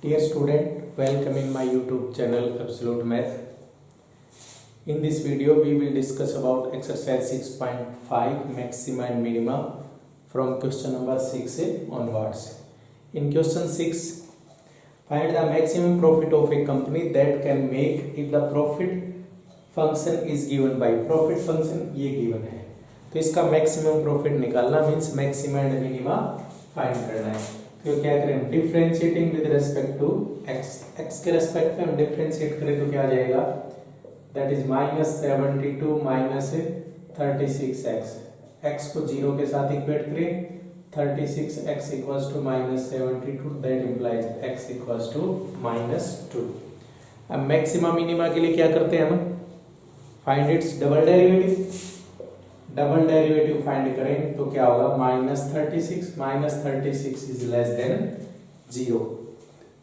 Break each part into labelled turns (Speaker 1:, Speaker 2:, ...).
Speaker 1: Dear student, welcome in my YouTube channel Absolute Math. In this video, we will discuss about exercise 6.5 maxima and minima from question number 6 onwards. In question 6, find the maximum profit of a company that can make if the profit function is given by profit function ये given है तो इसका maximum profit निकालना means maxima and minima find करना है। तो क्या करें differentiating with respect to x x के रिस्पेक्ट में हम डिफरेंशिएट करें तो क्या आ जाएगा that is -72 minus 36x x को 0 के साथ इक्वेट करें 36x equals to -72 that implies x equals to -2। अब मैक्सिमा मिनिमा के लिए क्या करते हैं हम find its double derivative find करें तो क्या होगा -36 is less than 0।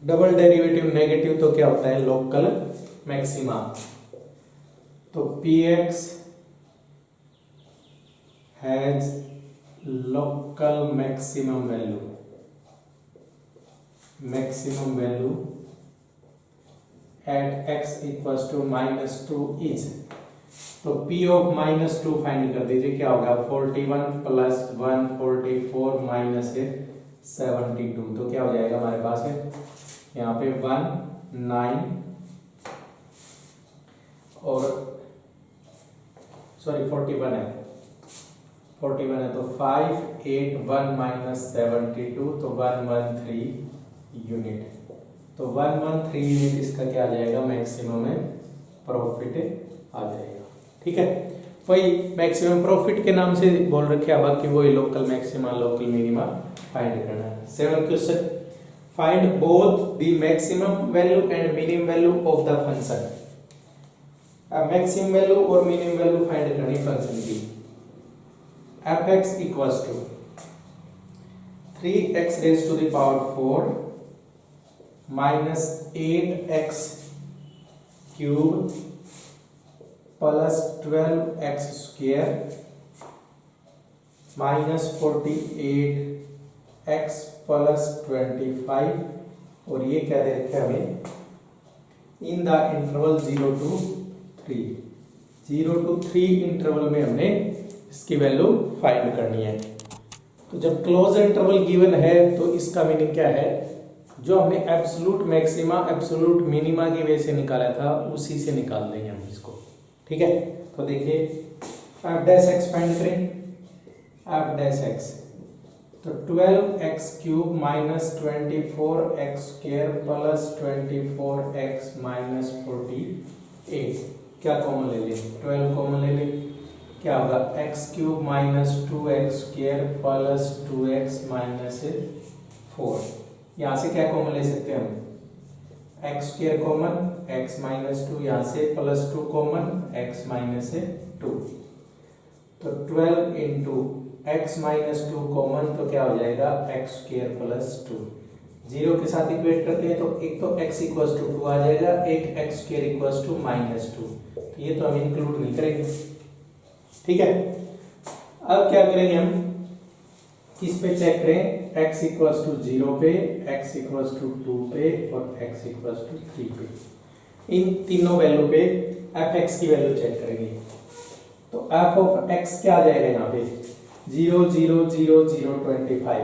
Speaker 1: Double derivative negative तो क्या होता है लोकल मैक्सिमा। तो px has local maximum value at x equals to -2 is तो p ऑफ -2 फाइंड कर दीजिए क्या होगा 41 प्लस 1 44 माइनस 72 तो क्या हो जाएगा हमारे पास है यहाँ पे 1 9 और सॉरी 41 है तो 5 8 1 माइनस 72 तो 113 यूनिट तो 113 यूनिट इसका क्या आ जाएगा मैक्सिमम में प्रॉफिट आ जाएगा। ठीक है वही मैक्सिमम प्रॉफिट के नाम से बोल रखे हैं बाकी वही local maxima local minima find करना है। 7 question find both the maximum value and minimum value of the function. अब मैक्सिमम वैल्यू और मिनिमम वैल्यू फाइंड करनी फंक्शन की fx equals to 3x raise to the power 4 minus 8x cube plus 12x square minus 48x plus 25 और ये क्या दे रखे हमें in the interval 0 to 3 interval में हमने इसकी वैल्यू फाइंड करनी है। तो जब क्लोज इंटरवल गिवन है तो इसका मीनिंग क्या है जो हमने एब्सोल्यूट मैक्सिमा एब्सोल्यूट मिनिमा की वजह से निकाला था उसी से निकाल देंगे हम इसको। ठीक है तो देखिए f डैश x फाइंड करें f डैश x तो 12x cube minus 24x square plus 24x minus 48 क्या कॉमन ले लें 12 कॉमन ले लें क्या होगा x cube minus 2x square plus 2x minus 4 यहाँ से क्या कॉमन ले सकते हैं हम x square common x minus 2 यहाँ से प्लस 2 कॉमन x माइनस 2 तो 12 इंटू x माइनस 2 कॉमन तो क्या हो जाएगा x स्क्वायर प्लस 2 जीरो के साथ इक्वेट करते हैं तो एक तो x इक्वल्स टू 2 आ जाएगा एक x स्क्वायर इक्वल्स टू -2 तो ये तो हम इंक्लूड नहीं करेंगे। ठीक है अब क्या करेंगे हम किस पे चेक करें x इक्वल्स टू 0 पे x इक्वल्स टू 2 पे और x इक्वल्स टू 3 पे इन तीनों वैल्यू पे fx की वैल्यू चेक करेंगे तो f ऑफ x क्या आ जाएगा यहाँ पे 0 0 0 0 25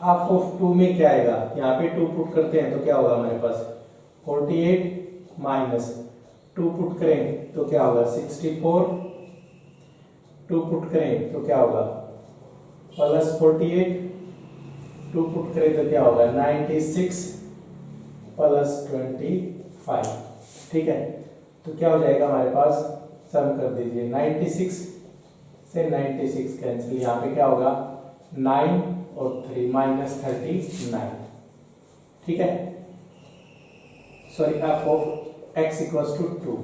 Speaker 1: f ऑफ 2 में क्या आएगा यहाँ पे 2 पुट करते हैं तो क्या होगा हमारे पास 48 माइनस 2 पुट करें तो क्या होगा 64 2 पुट करें तो क्या होगा प्लस 48 2 पुट करें तो क्या होगा 96 प्लस 25। ठीक है तो क्या हो जाएगा हमारे पास सम कर दीजिए 96 से 96 कैंसिल यहाँ पे क्या होगा 9 और 3 माइनस 39। ठीक है sorry f of x equals to 2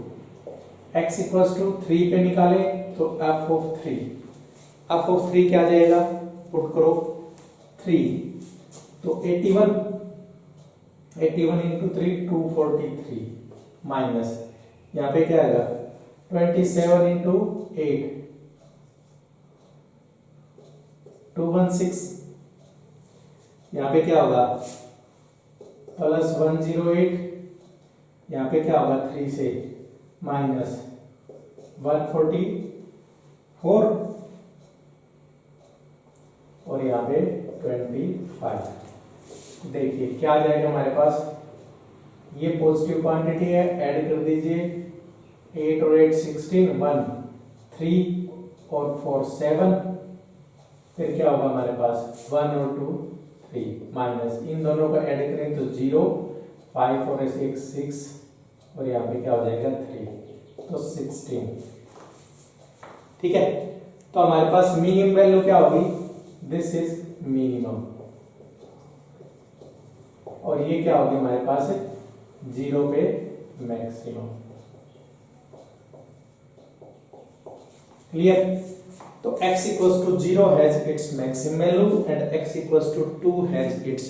Speaker 1: x equals to 3 पे निकाले तो f ऑफ 3 क्या आ जाएगा पुट करो 3 तो 81 इंटू 3 243 माइनस यहाँ पे क्या आएगा 27 इंटू 8 216 यहाँ पे क्या होगा प्लस 108, यहाँ पे क्या होगा 3 से माइनस 144 और यहाँ पे 25। देखिए क्या आ जाएगा हमारे पास, ये पॉजिटिव क्वांटिटी है, ऐड कर दीजिए 8 और 8 16, 1 3 और 4 7, फिर क्या होगा हमारे पास 1 और 2 3 माइनस, इन दोनों को ऐड करें तो 0, 5 और 6 6 और यहाँ पे क्या हो जाएगा 3, तो 16। ठीक है, तो हमारे पास मिनिमम वैल्यू क्या होगी, दिस इज मिनिमम, और ये क्या होगी हमारे पास 0 पे मैक्सिमम। क्लियर? तो x equals to 0 has its maximum value and x equals to 2 has its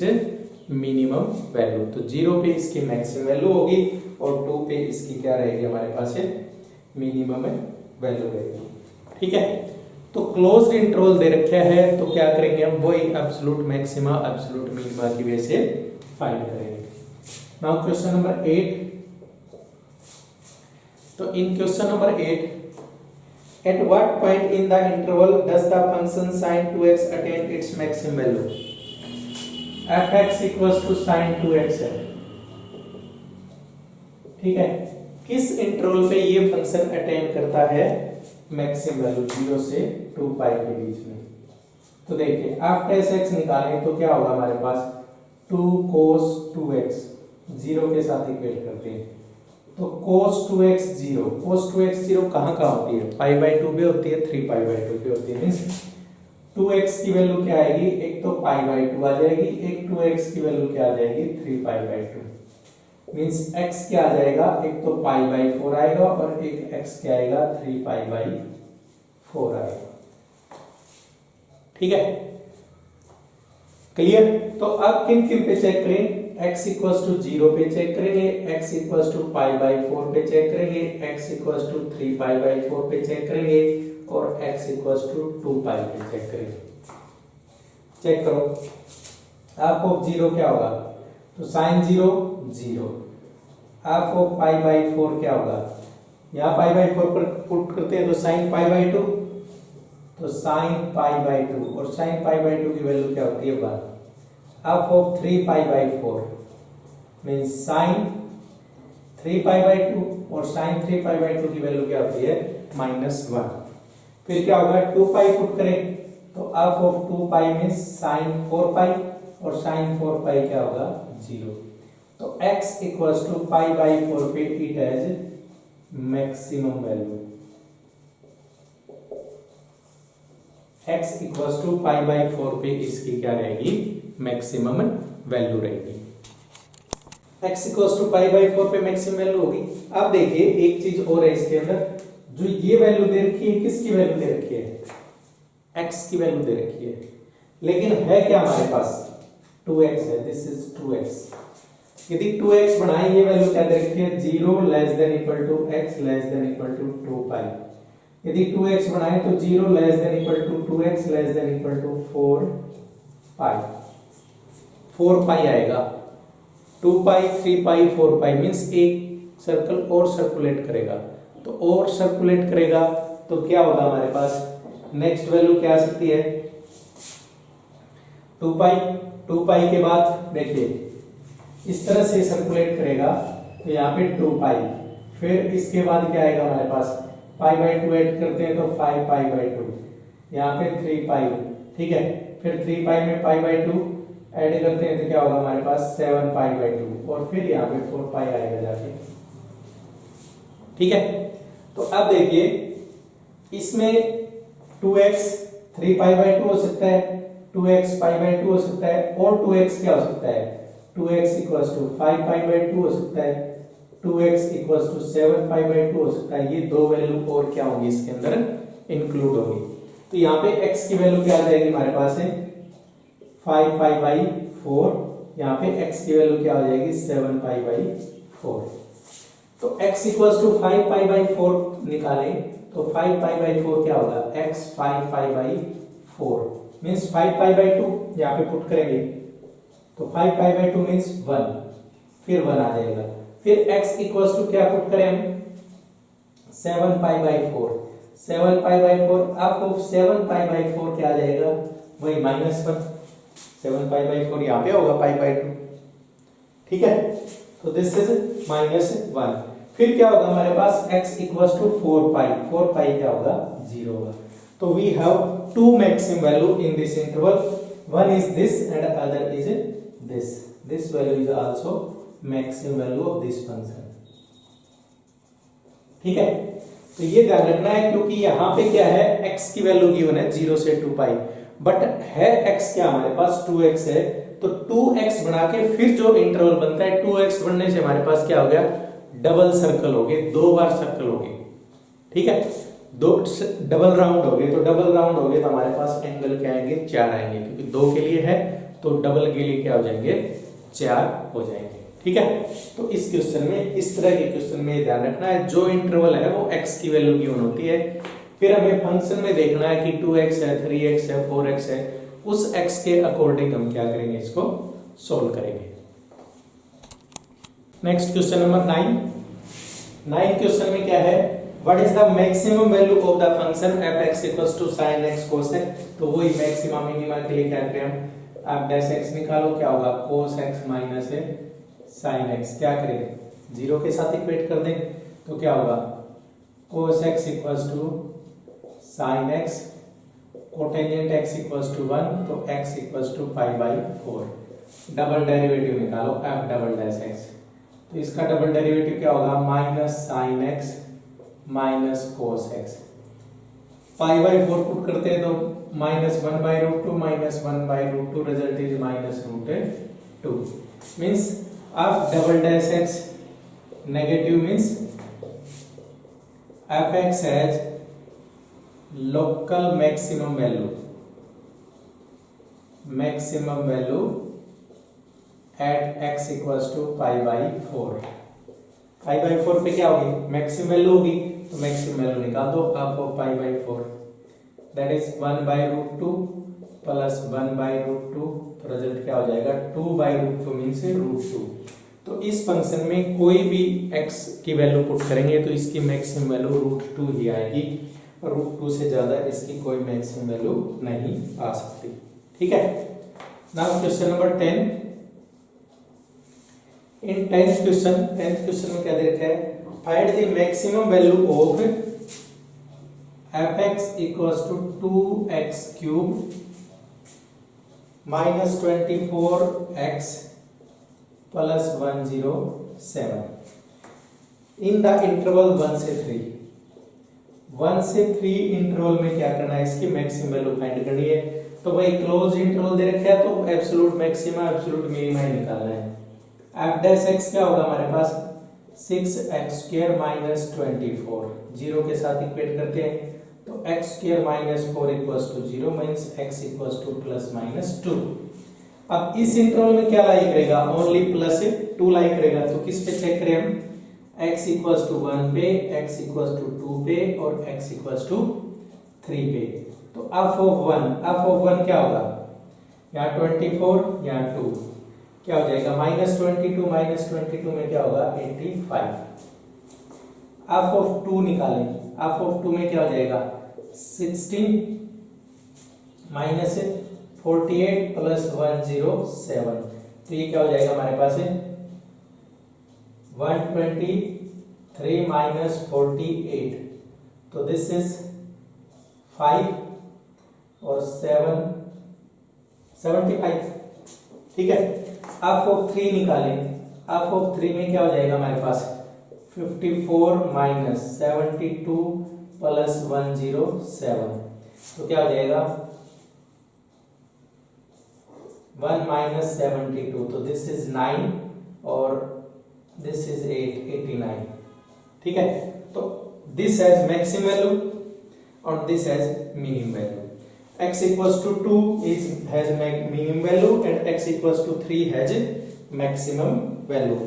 Speaker 1: minimum value। तो 0 पे इसकी मैक्सिमम वैल्यू होगी और 2 पे इसकी क्या रहेगी हमारे पास मिनिमम वैल्यू रहेगी। ठीक है, तो क्लोज्ड इंटरवल दे रखा है, तो क्या करेंगे हम, वही एब्सोल्यूट मैक्सिमा एब्सोल्यूट मिनिमा की वजह से फाइंड करेंगे। Now question number 8। तो इन question number 8, at what point in the interval does the function sin 2x attain its maximum value? fx equals to sin 2x है। ठीक है, किस इंटरवल पे ये फंक्शन अटेन करता है मैक्सिमम वैल्यू 0 से 2 पाई के बीच में? तो देखिए आप टेस x निकालें तो क्या होगा हमारे पास 2 cos 2x 0 के साथ इक्वेट करते हैं, तो cos 2x 0, cos 2x 0 कहाँ होती है, पाई बाई 2 पे होती है, 3 पाई बाई 2 पे होती है। मींस 2x की वैल्यू क्या आएगी, एक तो पाई बाई 2 आ जाएगी, एक 2x की वैल्यू क्या आ जाएगी 3 पाई बाई 2। मींस x क्या आ जाएगा, एक तो पाई बाई 4 आएगा और एक x क्या आएगा 3 पाई बाई 4 आएगा। ठीक है, क्लियर? तो अब किन किन पे चेक करें, x इक्वल्स टू 0 पे चेक करेंगे, x equals to pi by 4 पे चेक करेंगे, x equals to 3 pi by 4 पे चेक करेंगे और x इक्वल्स टू 2 पाई पे चेक करेंगे। चेक करो, हाफ ऑफ 0 क्या होगा, तो sine 0 0, half of pi by 4 क्या होगा, यहाँ पाई बाई 4 पर पुट करते हैं तो साइन पाई बाई 2, तो साइन पाई बाई 2 और साइन पाई बाई 2 की वैल्यू क्या होती है 1। Half of 3 pi by 4 means sine 3 pi by 2 और साइन 3 पाई बाई 2 की वैल्यू क्या होती है -1। फिर क्या होगा 2 पाई पुट करें तो half of 2 pi means sine 4 pi और साइन 4 पाई क्या होगा 0। तो x equals to pi by 4 पे it has maximum value, x equals to pi by 4 पे इसकी क्या रहेगी मैक्सिमम वैल्यू रहेगी। x equals to pi by 4 पे मैक्सिमम वैल्यू होगी। अब देखिए एक चीज और है इसके अंदर, जो ये वैल्यू दे रखी है किसकी वैल्यू दे रखी है, x की वैल्यू दे रखी है, लेकिन है क्या हमारे पास 2x है, दिस इज 2x। यदि 2x बनाए ये वैल्यू क्या दे रखी है 0 less than equal to x less than equal to 2 pi. यदि 2x बनाए तो 0 less than equal to 2x less than equal to 4 pi, 4 pi आएगा, 2 पाई 3 पाई 4 पाई मींस एक सर्कल और सर्कुलेट करेगा, तो और सर्कुलेट करेगा तो क्या होगा हमारे पास नेक्स्ट वैल्यू क्या आ सकती है 2 पाई। 2 पाई के बाद देखिए इस तरह से सर्कुलेट करेगा तो यहाँ पे 2 पाई, फिर इसके बाद क्या आएगा हमारे पास पाई बाई 2 ऐड करते हैं तो 5 पाई बाई 2, यहाँ पे 3 पाई, ठीक है, फिर 3 पाई में पाई बाई 2 ऐड करते हैं तो क्या होगा हमारे पास 7 पाई बाई 2 और फिर यहाँ पे 4 पाई आएगा जाके। ठीक है, तो अब देखिए इसमें 2x 3 पाई बाई 2 हो सकता है, 2x पाई बाई 2 हो सकता है और 2x क्या हो सकता है 2x equals to 5 pi by 2 हो सकता है, 2x equals to 7 pi by 2 हो सकता है। ये दो वैल्यू और क्या होंगी इसके अंदर इंक्लूड होगी, तो यहाँ पे x की वैल्यू क्या आ जाएगी हमारे पास है 5 पाई बाई 4, यहाँ पे x की वैल्यू क्या हो जाएगी 7 पाई बाई 4। तो x equals to 5 pi by 4 निकालें तो 5 पाई बाई 4 क्या होगा x 5 pi by 4 means 5 pi by 2 यहाँ पे पुट करेंगे तो 5 पाई बाई 2 मींस 1, फिर 1 आ जाएगा। फिर x इक्वल्स टू क्या पुट करें हम, 7π/4। 7π/4 आपको 7π/4 क्या आ जाएगा, वही -1। 7π/4 यहाँ पे होगा π/2, ठीक है। तो दिस इज -1। फिर क्या होगा हमारे पास, x इक्वल्स टू 4π। 4π क्या होगा, 0 होगा। तो we have two maximum value in this interval, one is this and other is this. This value is also maximum value of this function, ठीक है। तो ये ध्यान रखना है, क्योंकि यहाँ पे क्या है, x की वैल्यू गिवन है 0 से 2π, बट है x क्या हमारे पास 2x है। तो 2x बना के फिर जो इंटरवल बनता है, 2x बनने से हमारे पास क्या हो गया, डबल सर्कल हो गए, 2 बार सर्कल हो गए, ठीक है। दो डबल राउंड हो गए, तो डबल राउंड हो गए तो हमारे पास एंगल क्या आएंगे, 4 आएंगे, क्योंकि 2 के लिए है तो डबल के लिए क्या हो जाएंगे, 4 हो जाएंगे, ठीक है। तो इस क्वेश्चन में, इस तरह के क्वेश्चन में ध्यान रखना है, जो इंटरवल है वो x की वैल्यू गिवन होती है। फिर हमें फंक्शन में देखना है कि 2x है, 3x है, 4x है, उस x के अकॉर्डिंग हम क्या करेंगे, इसको सोल्व करेंगे। नेक्स्ट क्वेश्चन नंबर 9 क्वेश्चन में क्या है, what is the maximum value of the function f(x) = sin x cos x। तो वही मैक्सिमा मिनिमा के लिए क्या करें हम, आप -x निकालो, क्या होगा cos x minus sin x, क्या करेंगे 0 के साथ इक्वेट कर दें, तो क्या होगा cos x = sin x, cotangent x = 1, तो x = π/4। डबल डेरिवेटिव निकालो f'(x), तो इसका डबल डेरिवेटिव क्या होगा, -sin x minus cos x। π/4 put करते हैं तो -1/√2 -1/√2 result is -√2। Means f'(x) negative means f(x) has local maximum value at x = π/4। π/4 पे क्या होगी, मैक्सिमम वैल्यू होगी, तो मैक्सिमम वैल्यू निकाल दो आप π/4, दैट इज 1/√2 प्लस 1/√2, तो रिजल्ट क्या हो जाएगा 2/√2 मींस √2। तो इस फंक्शन में कोई भी x की वैल्यू पुट करेंगे तो इसकी मैक्सिमम वैल्यू √2 ही आएगी, √2 से ज्यादा इसकी कोई मैक्सिमम वैल्यू नहीं आ सकती, ठीक है। Now question number 10। इन 10th क्वेश्चन में क्या दे रखा है, find the maximum value of f(x) = 2x³ -24x + 107 in the interval 1 से 3। 1 से 3 इंटरवल में क्या करना है, इसकी मैक्सिमम वैल्यू फाइंड करनी है। तो भाई क्लोज इंटरवल दे रखा है तो एब्सोल्यूट मैक्सिमा एब्सोल्यूट मिनिमा ही निकालना है। f(x) क्या होगा हमारे पास, 6x² - 24, 0 के साथ इक्वेट करते हैं, तो x² - 4 = 0 मींस x = +-2। अब इस इंटरवल में क्या लाई करेगा, ओनली +2 लाई करेगा, तो किस पे चेक करें हम, x = 1 पे, x = 2 पे और x = 3 पे। तो f(1) क्या होगा, यहाँ 24, यहाँ 2, क्या हो जाएगा -22 में क्या होगा 85। f(2) निकालें, f(2) में क्या हो जाएगा 16 - 48 + 107, तो ये क्या हो जाएगा हमारे पास 123 - 48, तो दिस इज 5 और 7 75, ठीक है। f(3) निकालें, f(3) में क्या हो जाएगा हमारे पास 54 - 72 + 107, तो क्या हो जाएगा 1 - 72, तो दिस इज 9 और दिस इज 89, ठीक है। तो दिस हैज मैक्सिमम वैल्यू और this has minimum value. x = 2 has minimum value and x = 3 has maximum value।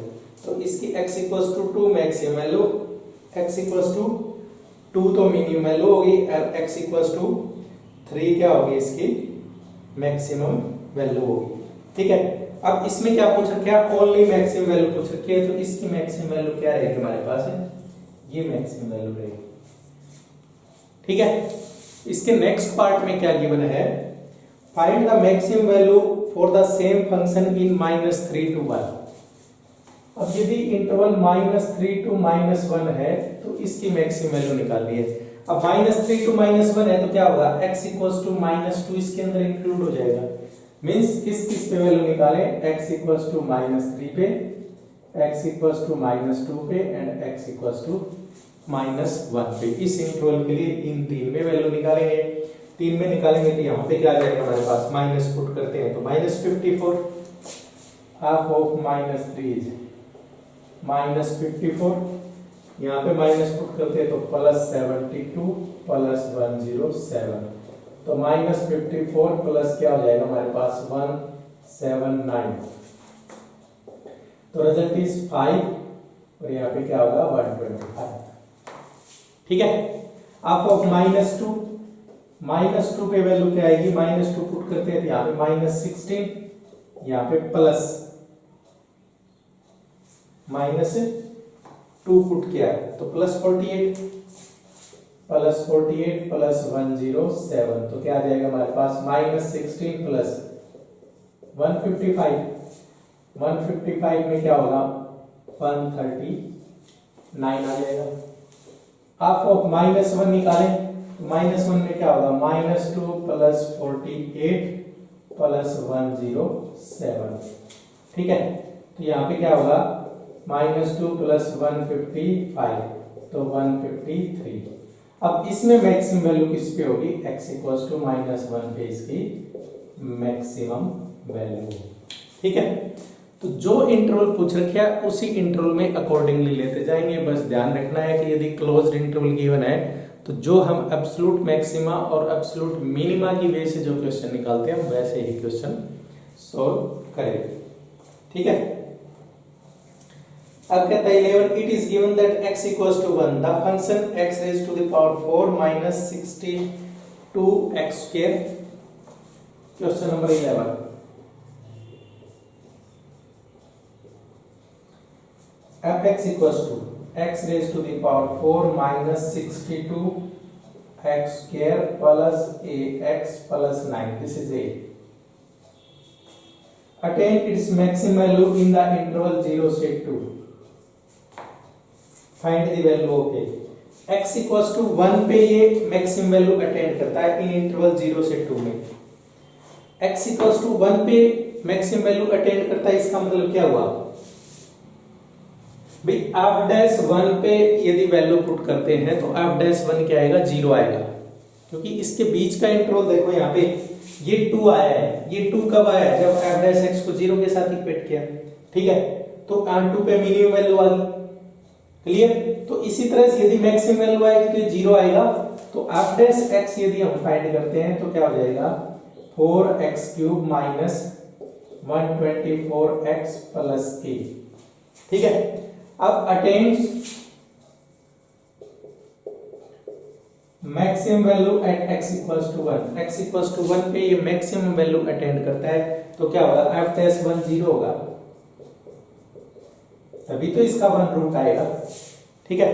Speaker 1: तो इसकी x = 2 मैक्सिमम वैल्यू, x = 2 तो मिनिमम वैल्यू होगी और x = 3 क्या होगी इसकी मैक्सिमम वैल्यू होगी, ठीक है। अब इसमें क्या पूछ रखा है, ओनली मैक्सिमम वैल्यू पूछ रखी है, तो इसकी मैक्सिमम वैल्यू क्या रहेगी हमारे पास है, ये मैक्सिमम वैल्यू रहेगी। ठीक है, इसके नेक्स्ट पार्ट में क्या गिवन है, find the maximum value for the same function in -3 to 1। अब यदि इंटरवल -3 to -1 है तो इसकी मैक्सिमम वैल्यू निकालनी है। अब -3 to -1 है तो क्या होगा, x = -2 इसके अंदर इंक्लूड हो जाएगा। मींस किस पे वैल्यू निकालें, x = -3 पे, x = -2 पे एंड x = -1 पे। इस इंटरवल के लिए इन तीन में वैल्यू निकालेंगे। तीन में निकालेंगे तो यहाँ पे क्या आ जाएगा हमारे पास, माइनस पुट करते हैं तो -54, हाफ ऑफ -3 इज -54, यहाँ पे माइनस पुट करते हैं तो +72 + 107, तो -54 प्लस क्या हो जाएगा हमारे पास 179, तो रिजल्ट इज 5 और यहाँ पे क्या होगा 125। ठीक है, हाफ ऑफ -2 पे वैल्यू क्या आएगी, -2 पुट करते हैं तो यहाँ पे -16, यहाँ पे प्लस -2 पुट किया तो +48 + 107, तो क्या आ जाएगा हमारे पास -16 प्लस 155, 155 में क्या होगा 139 आ जाएगा। हाफ ऑफ -1 निकालें तो -1 में क्या होगा, -2 + 48 + 107। ठीक है, तो यहाँ पे क्या होगा -2 + 155 तो 153। अब इसमें मैक्सिमम वैल्यू किस पे होगी, x = -1 पे इसकी मैक्सिमम वैल्यू। ठीक है, तो जो इंटरवल पूछ रखा है उसी इंटरवल में अकॉर्डिंगली लेते जाएंगे। बस ध्यान रखना है कि यदि क्लोज्ड इंटरवल गिवन है तो जो हम एब्सोल्यूट मैक्सिमा और एब्सोल्यूट मिनिमा की वजह से जो क्वेश्चन निकालते हैं हम वैसे ही क्वेश्चन सॉल्व करेंगे। ठीक है, अब कहता है 11, it is given that x = 1, the function x⁴ - 62x²। Question number 11, f(x) = x⁴ - 62x² + ax + 9, this is a attain its maximum value in the interval 0 से 2, find the value of a। x = 1 पे ये maximum value attend करता है इन interval 0 से 2 में। x = 1 पे maximum value attend करता है, इसका मतलब क्या हुआ भाई, f'1 पे यदि वैल्यू पुट करते हैं तो f'1 क्या आएगा, 0 आएगा, क्योंकि इसके बीच का इंटरवल देखो यहाँ पे ये 2 आया है। ये 2 कब आया है, जब f' को 0 के साथ इक्वेट किया। ठीक है, तो r2 पे मिनिमम वैल्यू आ गई। क्लियर, तो इसी तरह से यदि मैक्सिमम वैल्यू आएगी तो 0 आएगा, तो f' यदि हम फाइंड करते हैं तो क्या हो जाएगा 4x³ - 124x + a। ठीक है, अब attend maximum value at x = 1, x = 1 पे ये मैक्सिमम वैल्यू अटेंड करता है, तो क्या होगा f'1 0 होगा, तभी तो इसका 1 रूट आएगा। ठीक है,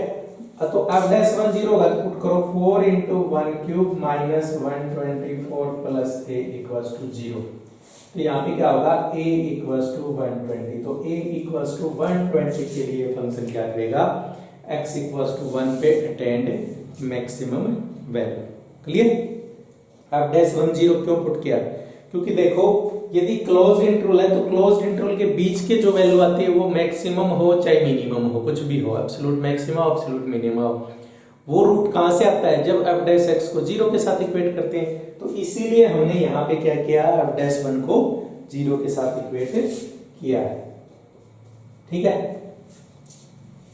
Speaker 1: तो f'1 0 होगा तो पुट करो 4 × 1³ - 124 + a = 0, तो यहाँ पे क्या होगा a = 120, तो a = 120 के लिए फंक्शन क्या करेगा, x = 1 पे attend maximum value. Clear, f'1 0 क्यों पुट किया, क्योंकि देखो यदि क्लोज इंटरवल है तो क्लोज इंटरवल के बीच के जो वैल्यू आती है वो मैक्सिमम हो चाहे मिनिमम हो, कुछ भी हो, एब्सोल्यूट मैक्सिमा एब्सोल्यूट मिनिमा हो, वो रूट कहां से आता है, जब f' को 0 के साथ इक्वेट करते हैं। तो इसीलिए हमने यहाँ पे क्या किया, f'1 को 0 के साथ इक्वेट किया है। ठीक है,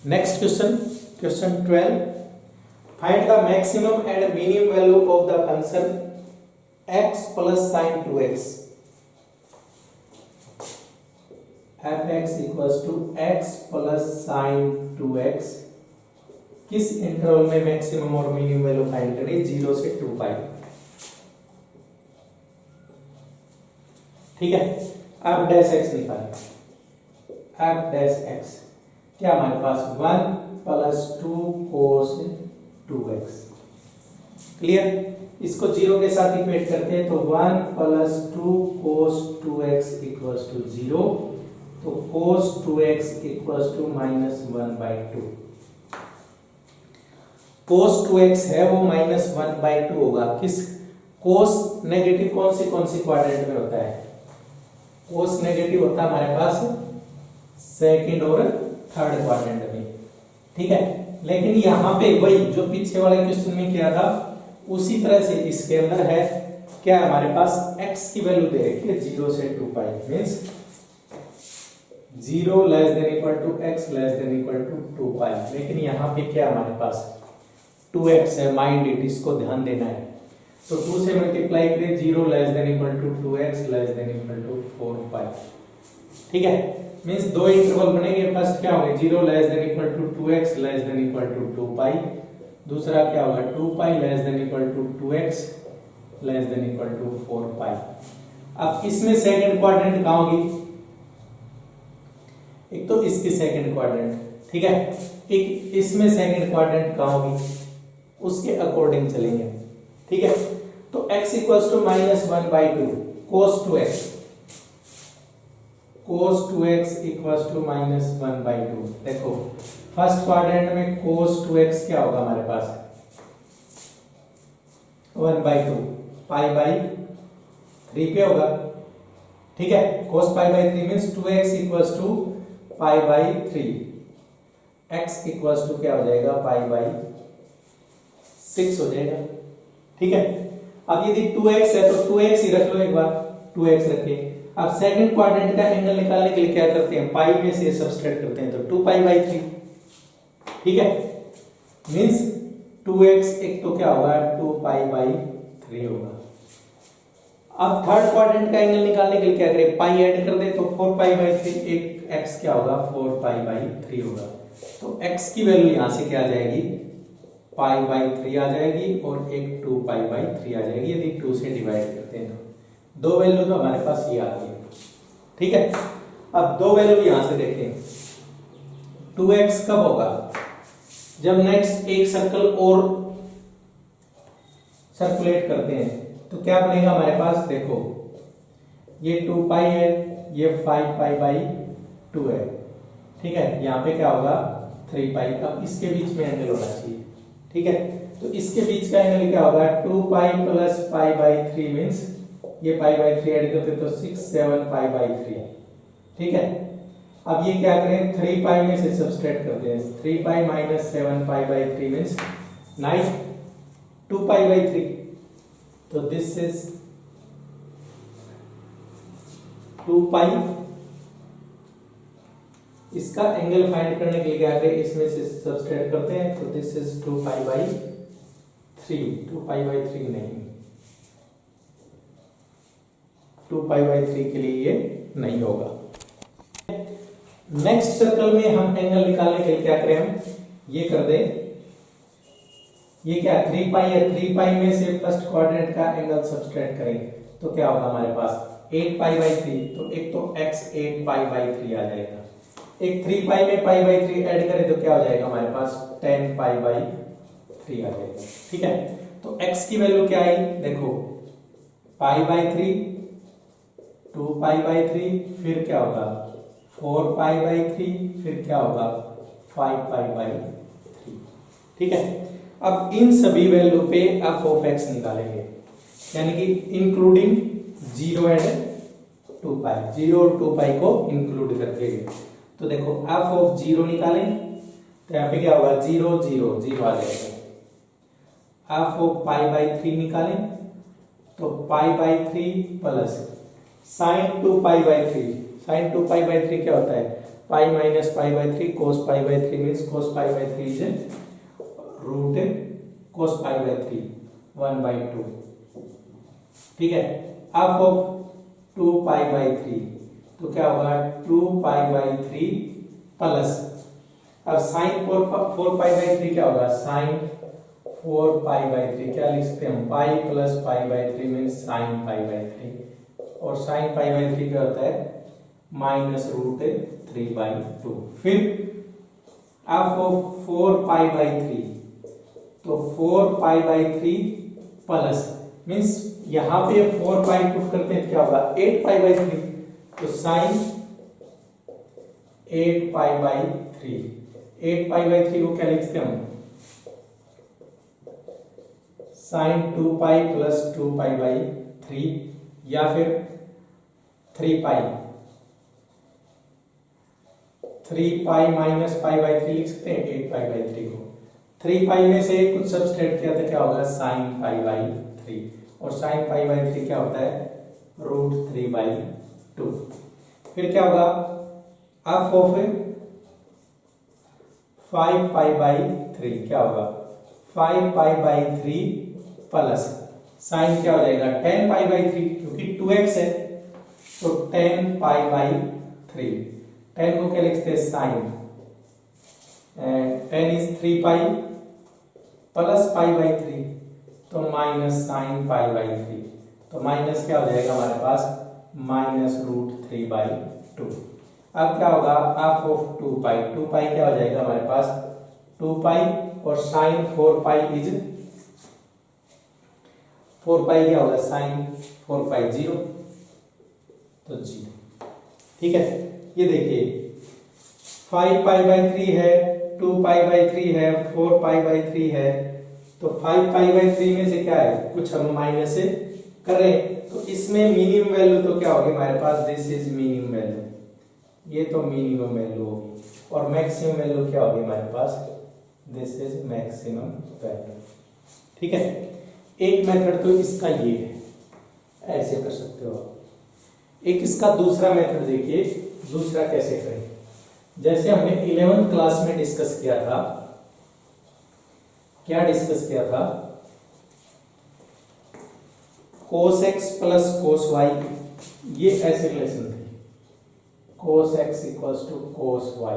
Speaker 1: next question, question 12, find the maximum and minimum value of the function x + sin 2x। f(x) = x + sin 2x किस इंटरवल में मैक्सिमम और मिनिमम वैल्यू फाइंड करें, 0 से 2π। ठीक है, एफ डैश एक्स निकालें। एफ डैश एक्स क्या हमारे पास 1 प्लस 2 कोस 2x। क्लियर? इसको 0 के साथ इक्वेट करते हैं तो 1 plus 2 cos 2x equals to 0, तो कोस 2x equals to -1/2। Cos 2x है वो -1/2 होगा। किस कोस नेगेटिव कौन सी क्वाड्रेंट में होता है? कोस नेगेटिव होता है हमारे पास सेकंड और थर्ड क्वाड्रेंट में, ठीक है। लेकिन यहाँ पे वही जो पीछे वाले क्वेश्चन में किया था उसी तरह से इसके अंदर है क्या, हमारे पास x की वैल्यू दे रखी है 0 से 2 pi, means 0 less than equal to x less than equal to 2 pi. लेकिन यहाँ पे क्या हमारे पास 2x है, माइंड इट, इसको ध्यान देना है। तो 2 से मल्टीप्लाई करें 0 less than equal to 2x less than equal to 4 pi, ठीक है। मींस दो इंटरवल बनेंगे। फर्स्ट क्या होगा 0 less than equal to 2x less than equal to 2 pi, दूसरा क्या होगा 2 pi less than equal to 2x less than equal to 4 pi. अब इसमें सेकंड क्वाड्रेंट कहां होगी? एक तो इसकी सेकंड क्वाड्रेंट, ठीक है, एक इसमें सेकंड क्वाड्रेंट कहां होगी उसके अकॉर्डिंग चलेंगे, ठीक है। तो x equals to -1/2 cos 2x, cos 2x equals to -1/2। देखो फर्स्ट क्वाड्रेंट में cos 2x क्या होगा हमारे पास 1/2 π/3 पे होगा, ठीक है। cos π/3 means 2x equals to π/3, x equals to क्या हो जाएगा π/6 हो जाएगा, ठीक है। अब यदि 2x है तो 2x ही रख लो, एक बार 2x रखे। अब सेकंड क्वाड्रेंट का एंगल निकालने के लिए क्या करते हैं, पाई में से सब्सट्रैक्ट करते हैं, तो 2π/3, ठीक है। मींस 2x एक तो क्या होगा 2π/3 होगा। अब थर्ड क्वाड्रेंट का एंगल निकालने के लिए क्या करें, पाई ऐड कर दे तो 4π/3, एक x क्या होगा 4π/3 होगा। तो x की वैल्यू यहां से क्या आ जाएगी π/3 आ जाएगी और एक 2π/3 आ जाएगी। यदि 2 से डिवाइड करते हैं तो दो वैल्यू तो हमारे पास ये आ गई, ठीक है। अब दो वैल्यू यहां से देखें, 2x कब होगा जब नेक्स्ट एक सर्कल और सर्कुलेट करते हैं, तो क्या बनेगा हमारे पास, देखो ये 2 पाई है, ये 5π/2 है, ठीक है। यहाँ पे क्या होगा 3 पाई। अब इसके बीच में एंगल होना चाहिए, ठीक है। तो इसके बीच का एंगल क्या होगा 2 पाई प्लस π/3 मींस ये π/3 ऐड करते तो 6 7 π/3, ठीक है। अब ये क्या करें 3 पाई में से सब्सट्रैक्ट करते हैं, 3 पाई माइनस 7 π/3 मींस 9 2 π/3। तो दिस इज 2 पाई। इसका एंगल फाइंड करने के लिए क्या करें, इसमें से सब्सट्रैक्ट करते हैं, तो दिस इज 2π/3, 2π/3 नहीं, 2π/3 के लिए ये नहीं होगा। नेक्स्ट सर्कल में हम एंगल निकालने के लिए क्या करें, हम ये कर दें, ये क्या 3 पाई है, 3 पाई में से फर्स्ट क्वाड्रेंट का एंगल सब्सट्रैक्ट करें तो क्या होगा हमारे पास 8π/3, तो एक तो x 8π/3 आ जाएगा, एक 3 पाई में π/3 ऐड करें तो क्या हो जाएगा हमारे पास 10π/3 आ जाएगा, ठीक है। तो x की वैल्यू क्या आई, देखो π/3 2π/3, फिर क्या होगा 4π/3, फिर क्या होगा 5π/3, ठीक है। अब इन सभी वैल्यू पे f ऑफ x निकालेंगे, यानी कि इंक्लूडिंग 0 एंड 2 पाई, 0 और 2 पाई को इंक्लूड करके। तो देखो f ऑफ 0 निकालें तो यहाँ पे क्या होगा 0 0 0 आ जाएगा। f ऑफ π/3 निकालें तो π/3 प्लस sin 2π/3, sin 2π/3 क्या होता है pi minus π/3 cos π/3 means cos π/3 is root cos π/3 1/2, ठीक है। f ऑफ 2π/3 तो क्या होगा 2π/3 प्लस, अब sin 4π/3 क्या होगा sin 4π/3, क्या लिख सकते हैं हम पाई प्लस π/3 मींस sin π/3 और साइन पाई बाई 3 क्या होता है -√3/2। फिर f ऑफ 4π/3, तो 4π/3 प्लस मीन्स यहां पे 4π पुट करते हैं क्या होगा 8π/3, तो साइन 8π/3, 8π/3 को क्या लिखते हैं हम साइन 2π प्लस 2π/3 या फिर 3π माइनस π/3 लिख सकते हैं 8π/3 को। 3π में से कुछ सब्सट्रैक्ट किया तो क्या होगा साइन π/3, और साइन π/3 क्या होता है √3/2। फिर क्या होगा f ऑफ 5π/3 क्या होगा 5π/3 प्लस साइन क्या हो जाएगा 10π/3 क्योंकि 2x है, तो 10π/3, 10 को क्या लिखते हैं साइन 10 इज 3π प्लस π/3, तो माइनस साइन π/3, तो माइनस क्या हो जाएगा हमारे पास -√3/2। अब क्या होगा f ऑफ 2π, 2π क्या हो जाएगा हमारे पास 2π और साइन 4π इज 4π क्या होगा साइन 4π 0, तो 0। ठीक है, ये देखिए 5π/3 है, 2π/3 है, 4π/3 है, तो 5π/3 में से क्या है कुछ हम माइनस से कर रहे हैं, तो इसमें मिनिमम वैल्यू तो क्या होगी हमारे पास दिस इज मिनिमम वैल्यू, ये तो मिनिमम वैल्यू होगी, और मैक्सिमम वैल्यू क्या होगी हमारे पास दिस इज मैक्सिमम वैल्यू। ठीक है, एक मेथड तो इसका ये है, ऐसे कर सकते हो आप। एक इसका दूसरा मेथड देखिए, दूसरा कैसे करें, जैसे हमने 11th क्लास में डिस्कस किया था, क्या डिस्कस किया था cos x plus cos y, ये ऐसे रिलेशन थी cos x equals to cos y,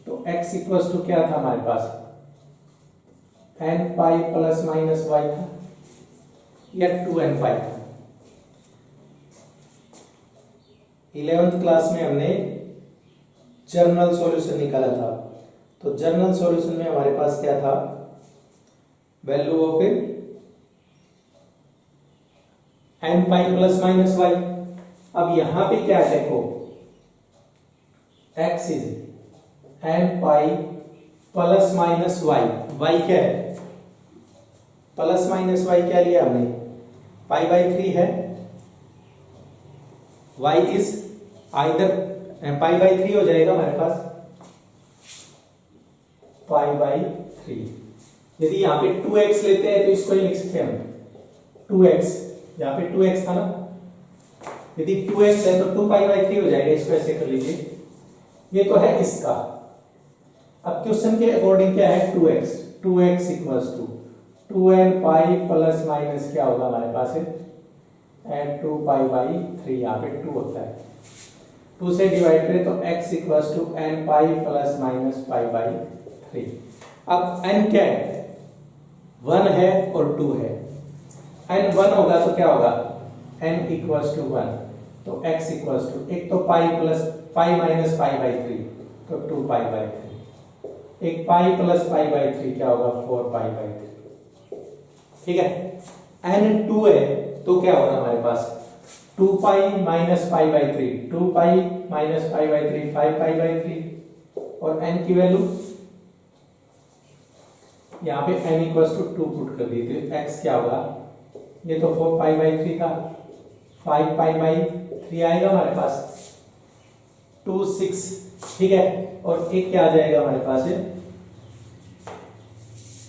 Speaker 1: तो x इक्वल्स टू क्या था हमारे पास n pi plus minus y था या 2n पाई था। 11th क्लास में हमने जर्नल सॉल्यूशन निकाला था, तो जर्नल सॉल्यूशन में हमारे पास क्या था value of n pi plus minus y। अब यहां पे क्या है देखो x is n pi plus minus y, y क्या है प्लस माइनस y क्या लिया हमने π/3 है, y इज आइदर π/3 हो जाएगा हमारे पास π/3। यदि यहाँ पे 2x लेते हैं तो इसको ही लिख सकते हैं हम 2x, यहाँ पे 2x था ना, यदि 2x है तो 2π/3 हो जाएगा, इसको ऐसे कर लीजिए, ये तो है इसका। अब क्वेश्चन के अकॉर्डिंग क्या है 2x equals to 2n pi plus minus क्या होगा हमारे पास है 2π/3, यहाँ पे 2 होता है, 2 से डिवाइड करें तो x equals to n pi plus minus π/3। अब n क्या है 1 है और 2 है, n 1 होगा तो क्या होगा n इक्वल्स टू 1, तो x इक्वल्स टू एक तो पाई प्लस पाई माइनस π/3 तो 2π/3, एक पाई प्लस π/3 क्या होगा 4π/3। ठीक है, n 2 है तो क्या होगा हमारे पास 2π माइनस π/3, 2π माइनस π/3 5π/3, और n की वैल्यू यहाँ पे n इक्वल्स टू 2 पुट कर दी, तो x क्या होगा ये तो 4π/3 था, 5π/3 आएगा हमारे पास 2 6। ठीक है, और एक क्या आ जाएगा हमारे पास है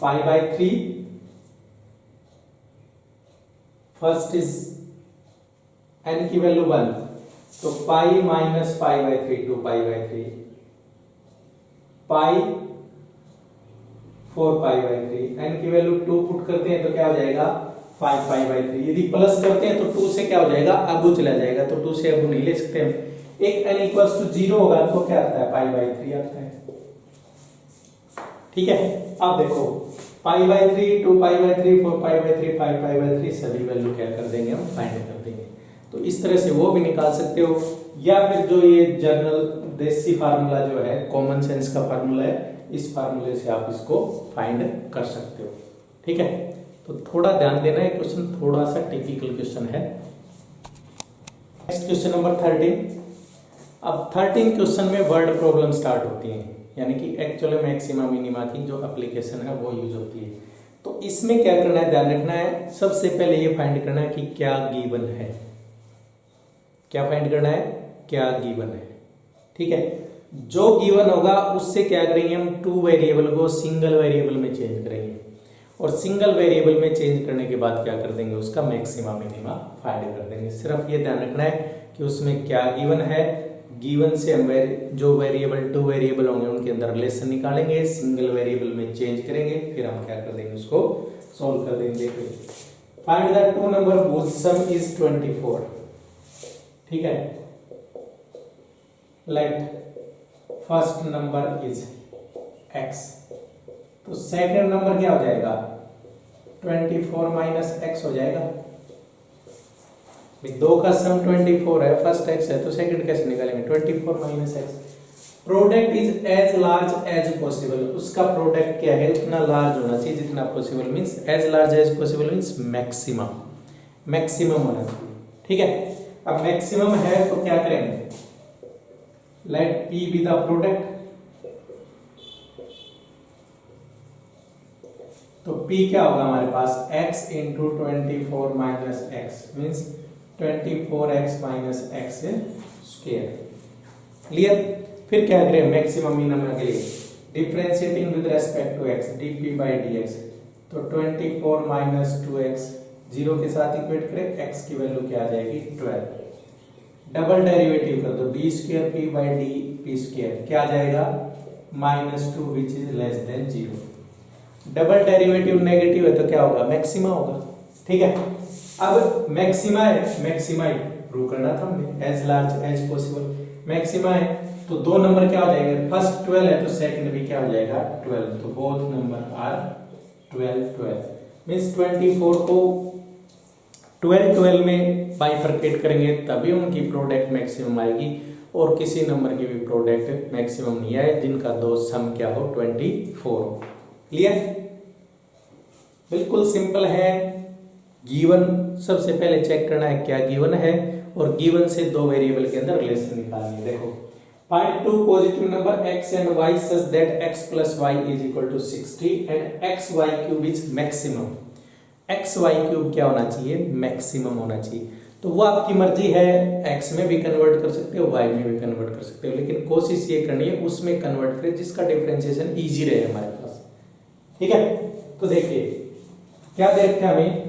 Speaker 1: π/3, फर्स्ट इज n की वैल्यू 1, तो पाई माइनस π/3 2π/3, पाई 4π/3, n की वैल्यू 2 पुट करते हैं तो क्या हो जाएगा 5π/3, यदि प्लस करते हैं तो 2 से क्या हो जाएगा अबू चला जाएगा, तो 2 से अबू नहीं ले सकते हम। एक n इक्वल्स टू 0 होगा तो क्या आता है π/3 आता है। ठीक है, अब देखो π/3 2π/3 4π/3 5π/3 सभी वैल्यू क्या कर देंगे हम फाइंड कर देंगे। तो इस तरह से वो भी निकाल सकते हो, या फिर जो ये जनरल देसी फार्मूला जो है, कॉमन सेंस का फार्मूला है, इस फार्मूले से आप इसको फाइंड कर सकते हो। ठीक है, तो थोड़ा ध्यान देना, है क्वेश्चन थोड़ा सा टिपिकल क्वेश्चन है। Next question number 13। अब 13 क्वेश्चन में वर्ड प्रॉब्लम स्टार्ट होती है, यानी कि एक्चुअल मैक्सिमा मिनिमा की जो एप्लीकेशन है वो यूज होती है। तो इसमें क्या करना है, ध्यान रखना है, सबसे पहले ये फाइंड करना है कि क्या गिवन है। क्या फाइंड करना है, क्या गिवन है। ठीक है, जो गिवन होगा उससे क्या करेंगे हम, 2 वेरिएबल को सिंगल वेरिएबल में चेंज करेंगे, और सिंगल वेरिएबल में चेंज करने के बाद क्या कर देंगे, उसका मैक्सिमा मिनिमा फाइंड कर देंगे। सिर्फ ये ध्यान रखना है कि उसमें क्या गिवन है। गिवन से हम जो वेरिएबल 2 वेरिएबल होंगे उनके अंदर रिलेशन निकालेंगे, सिंगल वेरिएबल में चेंज करेंगे, फिर हम क्या कर देंगे, उसको सॉल्व कर देंगे। Find the 2 number whose sum is 24। ठीक है, let first number is x, तो सेकंड नंबर क्या हो जाएगा, 24 माइनस x हो जाएगा। दो का सम 24 है, फर्स्ट x है, तो सेकंड कैसे निकालेंगे, 24 minus x। Product is as large as possible, उसका प्रोडक्ट क्या है, उतना लार्ज होना चाहिए जितना possible, means as large as possible means maximum, maximum होना चाहिए। ठीक है, अब मैक्सिमम है तो क्या करेंगे, let p be the product, तो p क्या होगा हमारे पास, x into 24 minus x means 24x minus x square. Clear, फिर क्या करें, मैक्सिमम मिनिमम के लिए differentiating with respect to x dp by dx, तो 24 माइनस 2x 0 के साथ इक्वेट करें, x की वैल्यू क्या आ जाएगी, 12। डबल डेरिवेटिव कर दो, d square p by D P square क्या आ जाएगा, -2 which is less than 0। Double derivative negative है तो क्या होगा, मैक्सिमा होगा। ठीक है, अब मैक्सिमा है, मैक्सिमा ही प्रूव करना था हमने, as large as possible. Maxima है तो दो नंबर क्या हो जाएंगे, फर्स्ट 12 है तो सेकंड भी क्या हो जाएगा, 12, तो बोथ नंबर आर 12 मींस 24 को 12 में बाइफरकेट करेंगे तभी उनकी प्रोडक्ट मैक्सिमम आएगी, और किसी नंबर की भी प्रोडक्ट मैक्सिमम नहीं आए जिनका दो सम क्या हो, 24। क्लियर, बिल्कुल सिंपल है। गिवन सबसे पहले चेक करना है क्या गिवन है, और गिवन से 2 वेरिएबल के अंदर रिलेशन निकालनी है। देखो, find 2 positive number x and y such that x plus y is equal to 60 and x y cube is maximum। x y cube क्या होना चाहिए, मैक्सिमम होना चाहिए। तो वो आपकी मर्जी है, x में भी कन्वर्ट कर सकते हो, y में भी कन्वर्ट कर सकते हो, लेकिन कोशिश ये करनी है उसमें कन्वर्ट करें जिसका डिफरेंशिएशन इजी रहे हमारे पास। ठीक है, तो देखिए क्या देखते हैं हमें,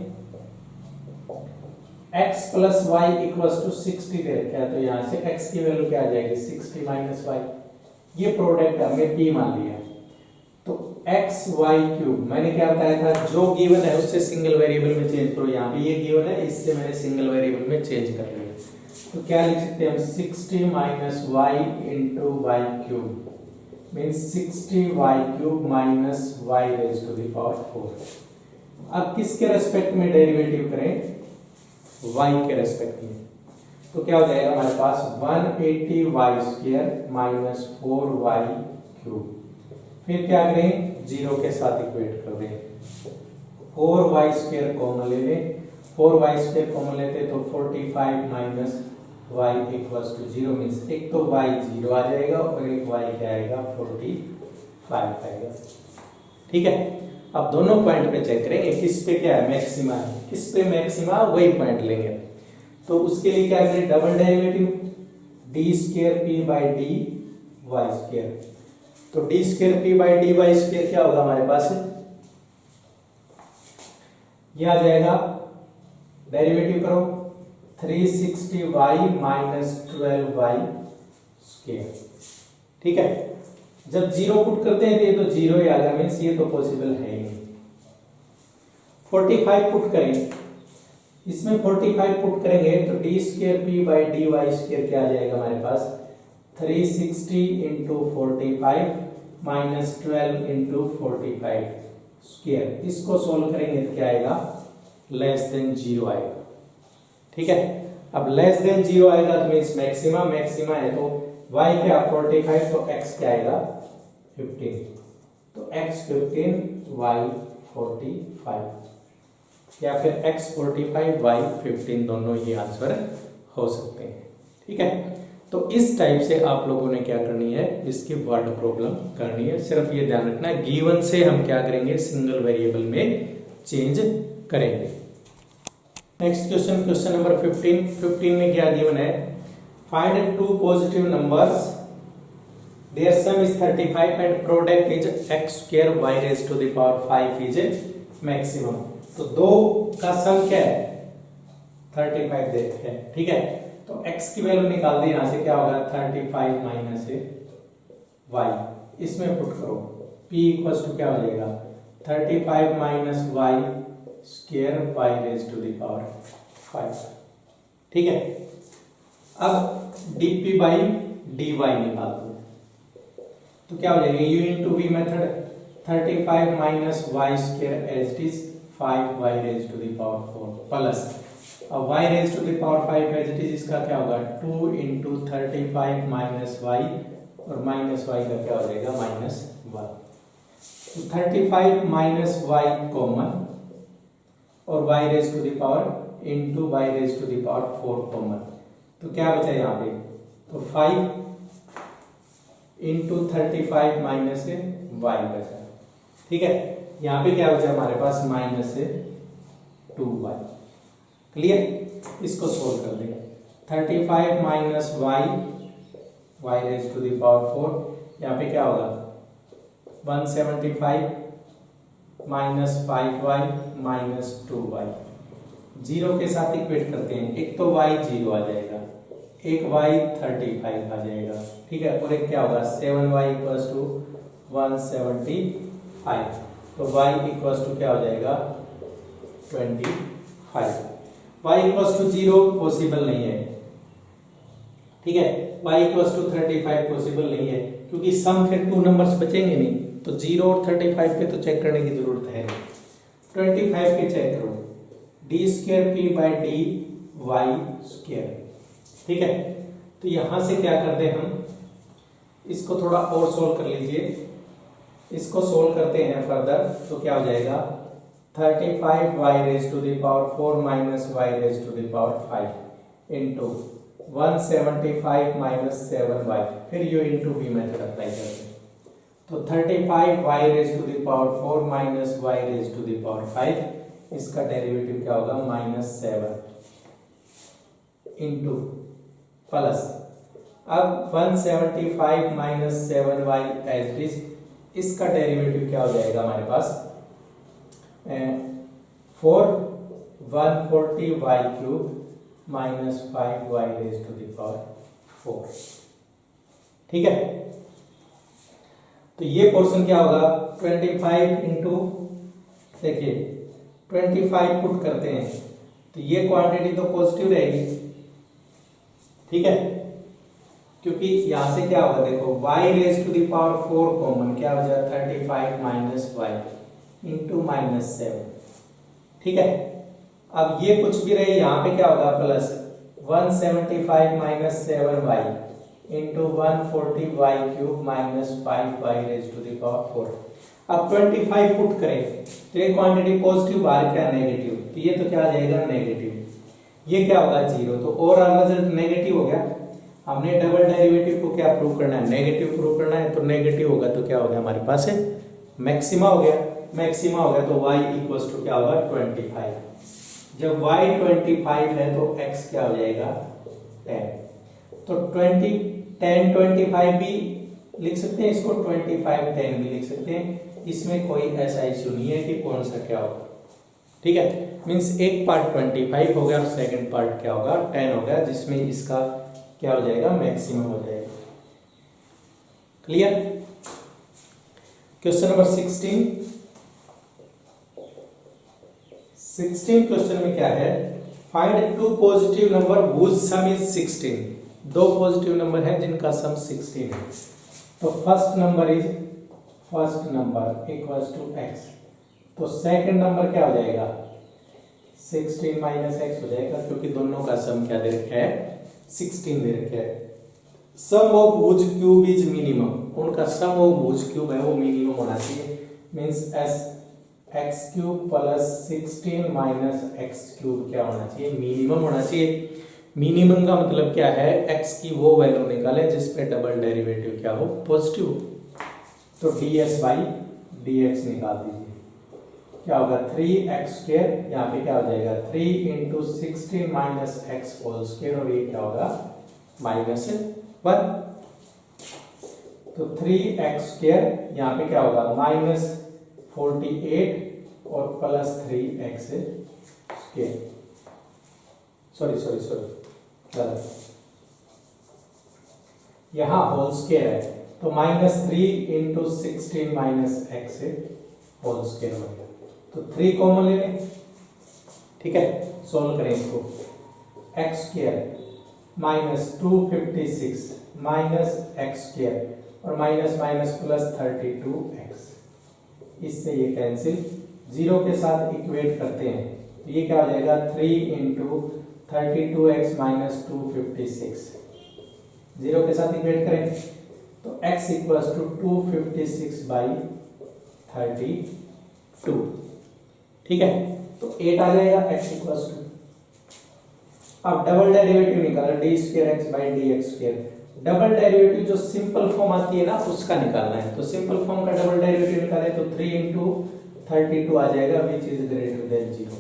Speaker 1: x plus y equals to 60 दे रखा है, तो यहाँ से x की वैल्यू क्या आ जाएगी, 60 माइनस वाई। ये प्रोडक्ट हमने p मान लिया, तो x y क्यूब मैंने क्या बताया था, जो गिवन है उससे सिंगल वेरिएबल में चेंज करो। यहाँ पे ये गिवन है, इससे मैंने सिंगल वेरिएबल में चेंज कर लिया, तो क्या लिख सकते हैं हम, 60 minus y into y cube means 60 y cube minus y raise to the power 4। अब किसके रेस्पेक्ट में डेरिवेटिव करें, y के रेस्पेक्ट में, तो क्या हो जाएगा हमारे पास 180 y square minus 4y cube. फिर क्या करें, 0 के साथ इक्वेट कर दें, 4y स्क्वायर कॉमन ले लें, 4y स्क्वायर कॉमन लेते तो 45 minus y equals to 0 means एक तो y 0 आ जाएगा और एक y क्या आएगा, 45 आएगा। ठीक है, अब दोनों पॉइंट पे चेक करेंगे किस पे क्या है, मैक्सिमा है, किस पे मैक्सिमा वही पॉइंट लेंगे। तो उसके लिए क्या करें, double derivative d square p by d y square, तो d square p by d y square क्या होगा हमारे पास, ये आ जाएगा, डेरिवेटिव करो 360y माइनस 12y स्क्वायर। ठीक है, जब 0 पुट करते हैं तो ये तो 0 ही आ गया, मीन्स ये तो पॉसिबल है ही नहीं। 45 पुट करें, इसमें 45 पुट करेंगे तो d square p by d y square क्या आ जाएगा हमारे पास, 360 इंटू 45 माइनस 12 इंटू 45 स्क्वायर। इसको सोल्व करेंगे तो क्या आएगा, लेस देन 0 आएगा। ठीक है, अब लेस देन 0 आएगा तो मीन्स मैक्सिमा, मैक्सिमा है तो y क्या 45 तो x क्या आएगा 15, तो x 15 y 45 या फिर x 45 y 15 दोनों ये आंसर हो सकते हैं। ठीक है, तो इस टाइप से आप लोगों ने क्या करनी है, इसकी वर्ड प्रॉब्लम करनी है। सिर्फ ये ध्यान रखना है गिवन से हम क्या करेंगे, सिंगल वेरिएबल में चेंज करेंगे। नेक्स्ट क्वेश्चन, क्वेश्चन नंबर 15 में क्या गिवन है, find two positive numbers their sum is 35 and product is x square y raise to the power 5 is maximum. तो दो का सम क्या है 35 देखते हैं। ठीक है, तो x की वैल्यू निकाल दे, यहां से क्या होगा 35 माइनस y, इसमें पुट करो p इक्वल्स टू क्या हो जाएगा 35 minus y square y raise to the power 5। ठीक है, अब dp बाई dy निकाल दो तो क्या हो जाएगा u into v method 35 minus y square as it is 5y raise to the power 4 plus अब y raise to the power 5 as it is, इसका क्या होगा 2 इंटू 35 माइनस y और माइनस y का क्या हो जाएगा माइनस 1। तो 35 माइनस y कॉमन और y raise to the power into y raise to the power 4 common, तो क्या बचा यहाँ पे, तो 5 इंटू 35 माइनस y बचा। ठीक है, यहाँ पे क्या बचा हमारे पास माइनस 2y। क्लियर, इसको सोल्व कर देंगे 35 minus y raise to the power 4, यहाँ पे क्या होगा 175 minus 5y minus 2y, zero के साथ इक्वेट करते हैं, एक तो y 0 आ जाएगा, एक y 35 आ जाएगा। ठीक है, और एक क्या होगा 7y इक्वल्स टू 175, तो y इक्वल्स टू क्या हो जाएगा 25। y इक्वल्स टू 0 पॉसिबल नहीं है। ठीक है, y इक्वल्स टू 35 पॉसिबल नहीं है क्योंकि सम फिर 2 नंबर्स बचेंगे नहीं, तो 0 और 35 पे तो चेक करने की जरूरत है। 25 के चेक करो d square p by d y square. ठीक है, तो यहां से क्या करते हैं हम, इसको थोड़ा और सोल्व कर लीजिए, इसको सोल्व करते हैं फर्दर, तो क्या हो जाएगा 35 y raise to the power 4 minus y raise to the power 5 इंटू 175 माइनस 7y, फिर u into v method apply करते हैं, तो 35 y raise to the power 4 minus y raise to the power 5, इसका डेरिवेटिव क्या होगा माइनस 7 इंटू प्लस अब 175 minus 7y as it is, इसका डेरिवेटिव क्या हो जाएगा हमारे पास 4 140y cube minus 5y raise to the power 4। ठीक है, तो ये पोर्शन क्या होगा 25 इंटू, देखिए 25 पुट करते हैं तो ये क्वांटिटी तो पॉजिटिव रहेगी। ठीक है, क्योंकि यहां से क्या होगा देखो y raise to the power 4 common, क्या हो जाएगा 35 माइनस y इंटू माइनस 7। ठीक है, अब ये कुछ भी रहे, यहाँ पे क्या होगा plus 175 minus 7y into 140y cube minus 5y raise to the power 4। अब 25 पुट करें तो ये क्वांटिटी पॉजिटिव बाहर क्या नेगेटिव, तो ये तो क्या आ जाएगा नेगेटिव, ये क्या होगा 0, तो ओवरऑल रिजल्ट नेगेटिव हो गया। हमने डबल डेरिवेटिव को क्या प्रूव करना है, नेगेटिव प्रूव करना है, तो नेगेटिव होगा तो क्या हो गया हमारे पास है मैक्सिमा हो गया, मैक्सिमा हो गया तो y इक्वल्स टू क्या होगा 25। जब y 25 है तो x क्या हो जाएगा 10, तो 10 25 भी लिख सकते हैं, इसको 25 10 भी लिख सकते हैं, इसमें कोई ऐसा इश्यू नहीं है कि कौन सा क्या होगा। ठीक है, मींस एक पार्ट 25 हो गया और सेकंड पार्ट क्या होगा 10 हो गया, जिसमें इसका क्या हो जाएगा मैक्सिमम हो जाएगा। क्लियर, क्वेश्चन नंबर 16 क्वेश्चन में क्या है, find two positive number whose sum is 16। दो पॉजिटिव नंबर हैं जिनका सम 16 है, तो first number equals to x, तो सेकंड नंबर क्या हो जाएगा 16 माइनस एक्स हो जाएगा, क्योंकि दोनों का सम क्या दे रखा है, 16 दे रखा है। सम ऑफ भुज क्यूब इज मिनिमम, उनका सम ऑफ भुज क्यूब है वो मिनिमम होना चाहिए, means S x cube plus 16 minus x cube क्या होना चाहिए, मिनिमम होना चाहिए। मिनिमम का मतलब क्या है, एक्स की वो वैल्यू निकालें जिस पे डबल डेरिवेटिव क्या हो, पॉजिटिव। तो ds बाई dx निकाल दीजिए, क्या होगा 3x², यहाँ पे क्या हो जाएगा 3 into 16 minus x whole square, और ये क्या होगा -1। तो 3x², यहाँ पे क्या होगा -48 और प्लस 3x², सॉरी यहाँ होल स्क्वायर है, तो -3 into 16 minus x whole square हो गया। तो 3 कॉमन ले लें, ठीक है, सोल्व करें इसको। x² -256 माइनस x² और माइनस माइनस प्लस 32x, इससे ये कैंसिल, 0 के साथ इक्वेट करते हैं, ये क्या हो जाएगा 3 इंटू 32x माइनस 256, 0 के साथ इक्वेट करें तो x इक्वल्स टू 256 बाई 32, ठीक है, तो 8 आ जाएगा x इक्वल्स टू। अब डबल डेरिवेटिव निकालना, d²x by dx²। Double derivative जो सिंपल फॉर्म आती है ना उसका निकालना है, तो सिंपल फॉर्म का डबल डेरिवेटिव निकाले तो 3 इंटू 32 आ जाएगा, which is greater than 0।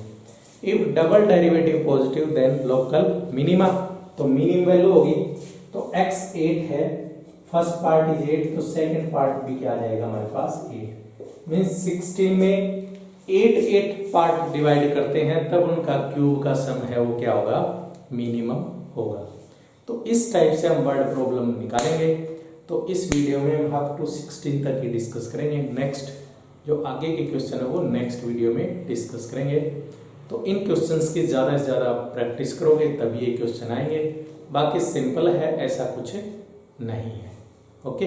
Speaker 1: If double derivative positive then local minima, तो मिनिमम वैल्यू होगी, तो x 8 है, फर्स्ट पार्ट इज 8, तो सेकंड पार्ट भी क्या आ जाएगा हमारे पास 8, मींस 16 में 8 पार्ट डिवाइड करते हैं तब उनका क्यूब का सम है वो क्या होगा, मिनिमम होगा। तो इस टाइप से हम वर्ड प्रॉब्लम निकालेंगे। तो इस वीडियो में हम अप टू 16 तक ही डिस्कस करेंगे, नेक्स्ट जो आगे के क्वेश्चन है वो नेक्स्ट वीडियो में डिस्कस करेंगे। तो इन क्वेश्चंस की ज़्यादा से ज़्यादा प्रैक्टिस करोगे तभी ये क्वेश्चन आएंगे, बाकी सिंपल है, ऐसा कुछ नहीं है। ओके।